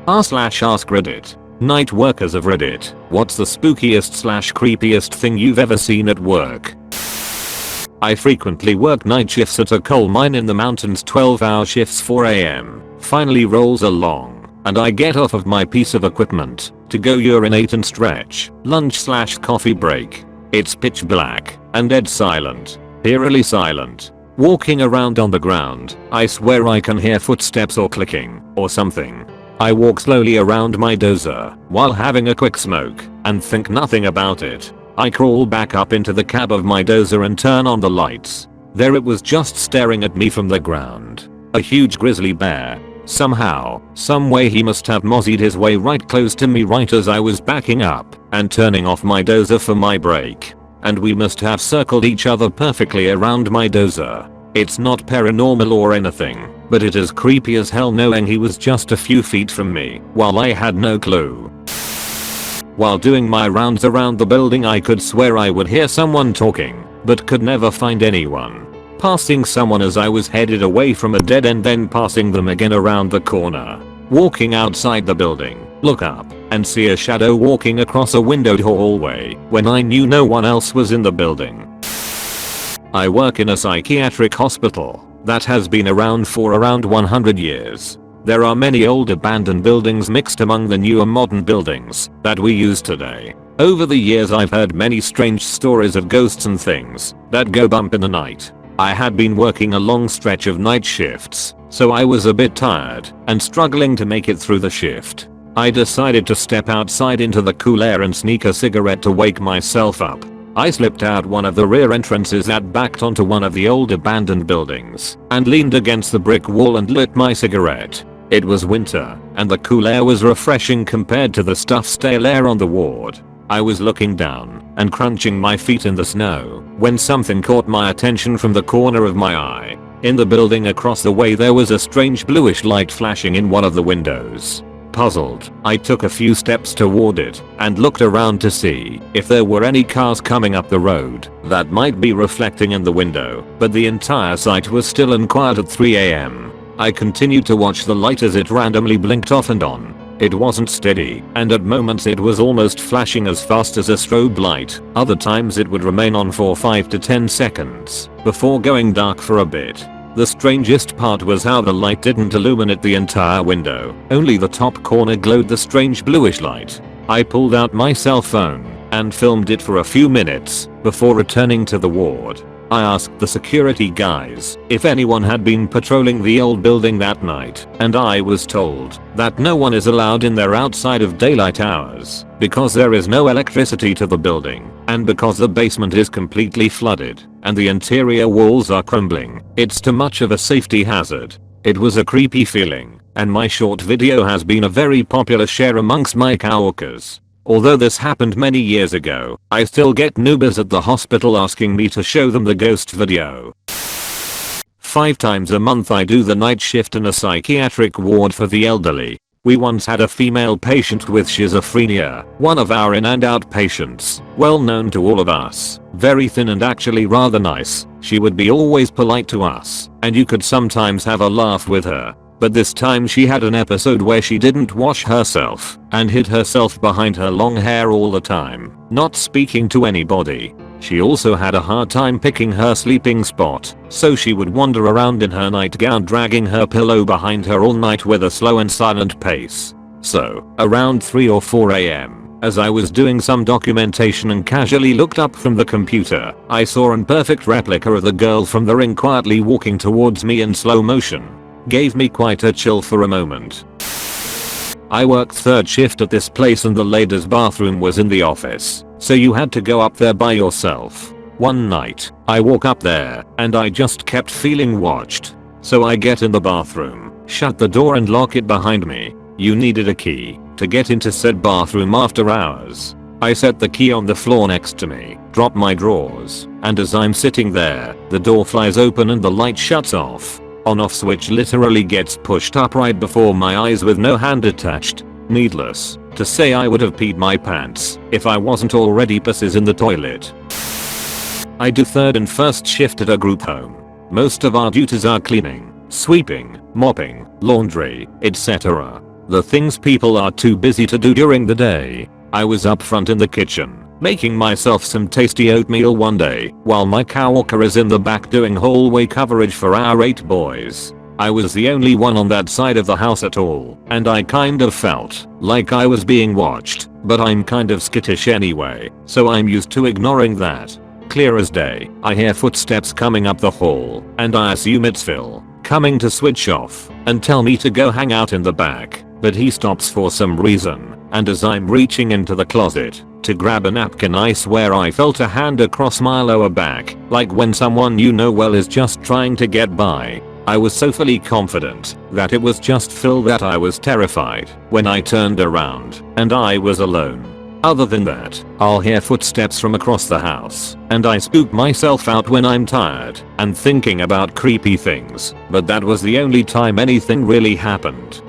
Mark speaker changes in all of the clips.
Speaker 1: r/AskReddit. Night workers of Reddit. What's the spookiest/creepiest thing you've ever seen at work? I frequently work night shifts at a coal mine in the mountains. 12-hour shifts. 4 AM finally rolls along and I get off of my piece of equipment to go urinate and stretch. Lunch/coffee break. It's pitch black and dead silent. Eerily silent. Walking around on the ground, I swear I can hear footsteps or clicking or something. I walk slowly around my dozer while having a quick smoke and think nothing about it. I crawl back up into the cab of my dozer and turn on the lights. There it was, just staring at me from the ground. A huge grizzly bear. Somehow, someway he must have mozzied his way right close to me right as I was backing up and turning off my dozer for my break. And we must have circled each other perfectly around my dozer. It's not paranormal or anything, but it is creepy as hell knowing he was just a few feet from me while I had no clue. While doing my rounds around the building, I could swear I would hear someone talking, but could never find anyone. Passing someone as I was headed away from a dead end, then passing them again around the corner. Walking outside the building, look up, and see a shadow walking across a windowed hallway when I knew no one else was in the building. I work in a psychiatric hospital that has been around for around 100 years. There are many old abandoned buildings mixed among the newer modern buildings that we use today. Over the years I've heard many strange stories of ghosts and things that go bump in the night. I had been working a long stretch of night shifts, so I was a bit tired and struggling to make it through the shift. I decided to step outside into the cool air and sneak a cigarette to wake myself up. I slipped out one of the rear entrances that backed onto one of the old abandoned buildings and leaned against the brick wall and lit my cigarette. It was winter and the cool air was refreshing compared to the stale air on the ward. I was looking down and crunching my feet in the snow when something caught my attention from the corner of my eye. In the building across the way there was a strange bluish light flashing in one of the windows. Puzzled, I took a few steps toward it and looked around to see if there were any cars coming up the road that might be reflecting in the window, but the entire site was still and quiet at 3 AM. I continued to watch the light as it randomly blinked off and on. It wasn't steady, and at moments it was almost flashing as fast as a strobe light. Other times it would remain on for 5 to 10 seconds before going dark for a bit. The strangest part was how the light didn't illuminate the entire window, only the top corner glowed the strange bluish light. I pulled out my cell phone and filmed it for a few minutes before returning to the ward. I asked the security guys if anyone had been patrolling the old building that night, and I was told that no one is allowed in there outside of daylight hours because there is no electricity to the building and because the basement is completely flooded and the interior walls are crumbling. It's too much of a safety hazard. It was a creepy feeling, and my short video has been a very popular share amongst my coworkers. Although this happened many years ago, I still get newbies at the hospital asking me to show them the ghost video. 5 times a month I do the night shift in a psychiatric ward for the elderly. We once had a female patient with schizophrenia, one of our in and out patients, well known to all of us, very thin and actually rather nice. She would be always polite to us, and you could sometimes have a laugh with her. But this time she had an episode where she didn't wash herself and hid herself behind her long hair all the time, not speaking to anybody. She also had a hard time picking her sleeping spot, so she would wander around in her nightgown dragging her pillow behind her all night with a slow and silent pace. So, around 3 or 4 AM, as I was doing some documentation and casually looked up from the computer, I saw an perfect replica of the girl from The Ring quietly walking towards me in slow motion. Gave me quite a chill for a moment. I worked third shift at this place and the ladies' bathroom was in the office, so you had to go up there by yourself. One night, I walk up there and I just kept feeling watched. So I get in the bathroom, shut the door and lock it behind me. You needed a key to get into said bathroom after hours. I set the key on the floor next to me, drop my drawers, and as I'm sitting there, the door flies open and the light shuts off. On-off switch literally gets pushed up right before my eyes with no hand attached. Needless to say I would have peed my pants if I wasn't already pisses in the toilet. I do third and first shift at a group home. Most of our duties are cleaning, sweeping, mopping, laundry, etc. the things people are too busy to do during the day. I was up front in the kitchen, making myself some tasty oatmeal one day, while my coworker is in the back doing hallway coverage for our 8 boys. I was the only one on that side of the house at all, and I kind of felt like I was being watched, but I'm kind of skittish anyway, so I'm used to ignoring that. Clear as day, I hear footsteps coming up the hall, and I assume it's Phil, coming to switch off and tell me to go hang out in the back, but he stops for some reason, and as I'm reaching into the closet to grab a napkin, I swear I felt a hand across my lower back, like when someone you know well is just trying to get by. I was so fully confident that it was just Phil that I was terrified when I turned around and I was alone. Other than that, I'll hear footsteps from across the house, and I spook myself out when I'm tired and thinking about creepy things, but that was the only time anything really happened.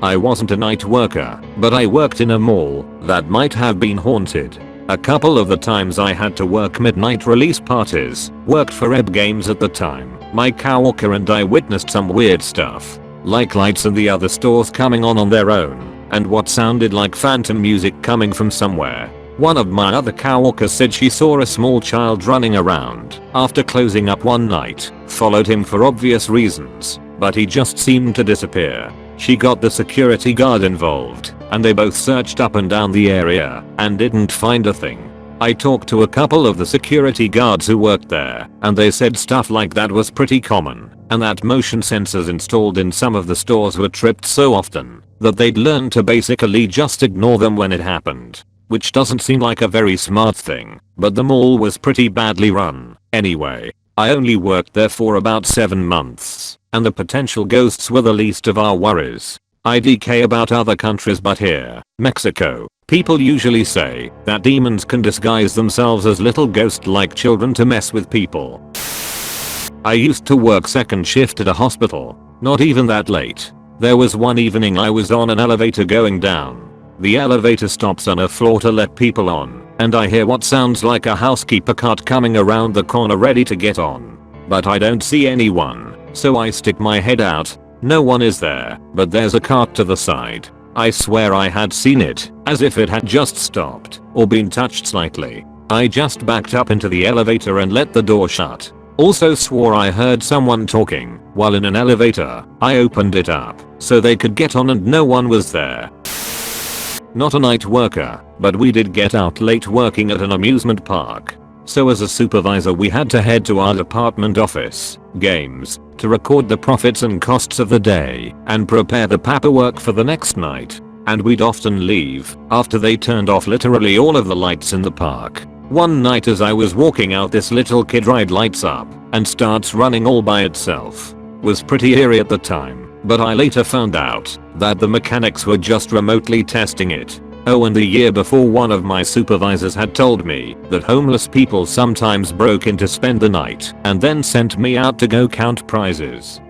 Speaker 1: I wasn't a night worker, but I worked in a mall that might have been haunted. A couple of the times I had to work midnight release parties, worked for EB Games at the time. My coworker and I witnessed some weird stuff, like lights in the other stores coming on their own, and what sounded like phantom music coming from somewhere. One of my other coworkers said she saw a small child running around after closing up one night, followed him for obvious reasons, but he just seemed to disappear. She got the security guard involved, and they both searched up and down the area and didn't find a thing. I talked to a couple of the security guards who worked there, and they said stuff like that was pretty common, and that motion sensors installed in some of the stores were tripped so often that they'd learn to basically just ignore them when it happened. Which doesn't seem like a very smart thing, but the mall was pretty badly run. Anyway, I only worked there for about 7 months, and the potential ghosts were the least of our worries. I DK about other countries, but here, Mexico, people usually say that demons can disguise themselves as little ghost-like children to mess with people. I used to work second shift at a hospital, not even that late. There was one evening I was on an elevator going down. The elevator stops on a floor to let people on, and I hear what sounds like a housekeeper cart coming around the corner ready to get on. But I don't see anyone, so I stick my head out. No one is there, but there's a cart to the side. I swear I had seen it, as if it had just stopped, or been touched slightly. I just backed up into the elevator and let the door shut. Also swore I heard someone talking while in an elevator. I opened it up so they could get on and no one was there. Not a night worker, but we did get out late working at an amusement park. So as a supervisor we had to head to our department office, games, to record the profits and costs of the day and prepare the paperwork for the next night. And we'd often leave after they turned off literally all of the lights in the park. One night as I was walking out, this little kid ride lights up and starts running all by itself. Was pretty eerie at the time, but I later found out that the mechanics were just remotely testing it. Oh, and the year before, one of my supervisors had told me that homeless people sometimes broke in to spend the night and then sent me out to go count prizes.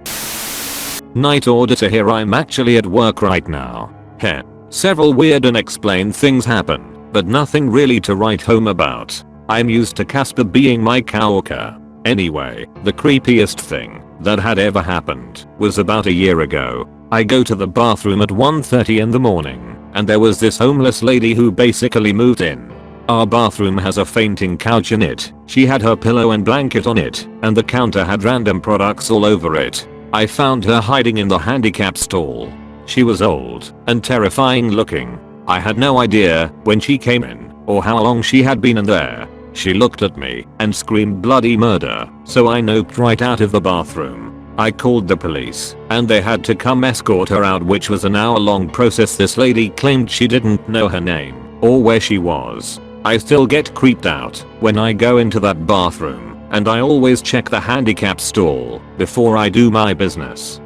Speaker 1: Night auditor here. I'm actually at work right now. Heh. Several weird unexplained things happen, but nothing really to write home about. I'm used to Casper being my coworker. Anyway, the creepiest thing that had ever happened was about a year ago. I go to the bathroom at 1:30 in the morning, and there was this homeless lady who basically moved in. Our bathroom has a fainting couch in it. She had her pillow and blanket on it, and the counter had random products all over it. I found her hiding in the handicap stall. She was old and terrifying looking. I had no idea when she came in or how long she had been in there. She looked at me and screamed bloody murder, so I noped right out of the bathroom. I called the police and they had to come escort her out, which was an hour-long process. This lady claimed she didn't know her name or where she was. I still get creeped out when I go into that bathroom, and I always check the handicap stall before I do my business.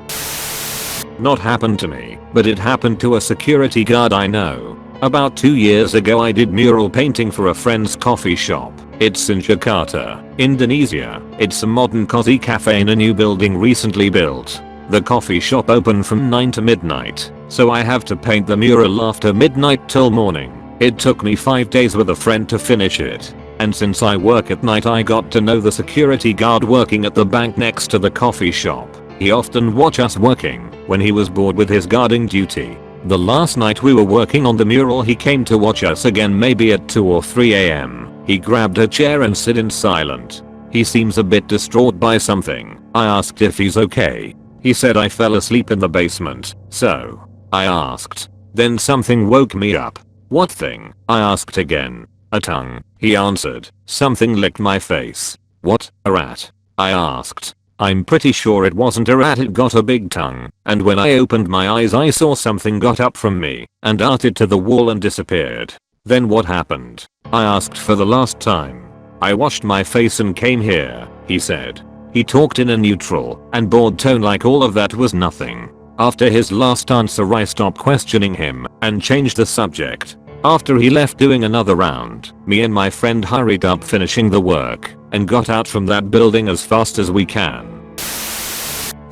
Speaker 1: Not happened to me, but it happened to a security guard I know. About 2 years ago I did mural painting for a friend's coffee shop. It's in Jakarta, Indonesia. It's a modern cozy cafe in a new building recently built. The coffee shop opened from 9 to midnight, so I have to paint the mural after midnight till morning. It took me 5 days with a friend to finish it. And since I work at night, I got to know the security guard working at the bank next to the coffee shop. He often watched us working when he was bored with his guarding duty. The last night we were working on the mural he came to watch us again, maybe at 2 or 3 am. He grabbed a chair and sit in silent. He seems a bit distraught by something. I asked if he's okay. He said I fell asleep in the basement, so I asked. Then something woke me up. What thing? I asked again. A tongue, he answered. Something licked my face. What? A rat? I asked. I'm pretty sure it wasn't a rat, it got a big tongue, and when I opened my eyes I saw something got up from me and darted to the wall and disappeared. Then what happened? I asked for the last time. I washed my face and came here, he said. He talked in a neutral and bored tone like all of that was nothing. After his last answer I stopped questioning him and changed the subject. After he left doing another round, me and my friend hurried up finishing the work and got out from that building as fast as we can.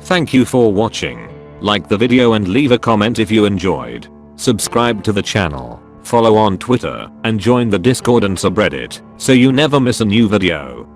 Speaker 1: Thank you for watching. Like the video and leave a comment if you enjoyed. Subscribe to the channel, follow on Twitter, and join the Discord and subreddit so you never miss a new video.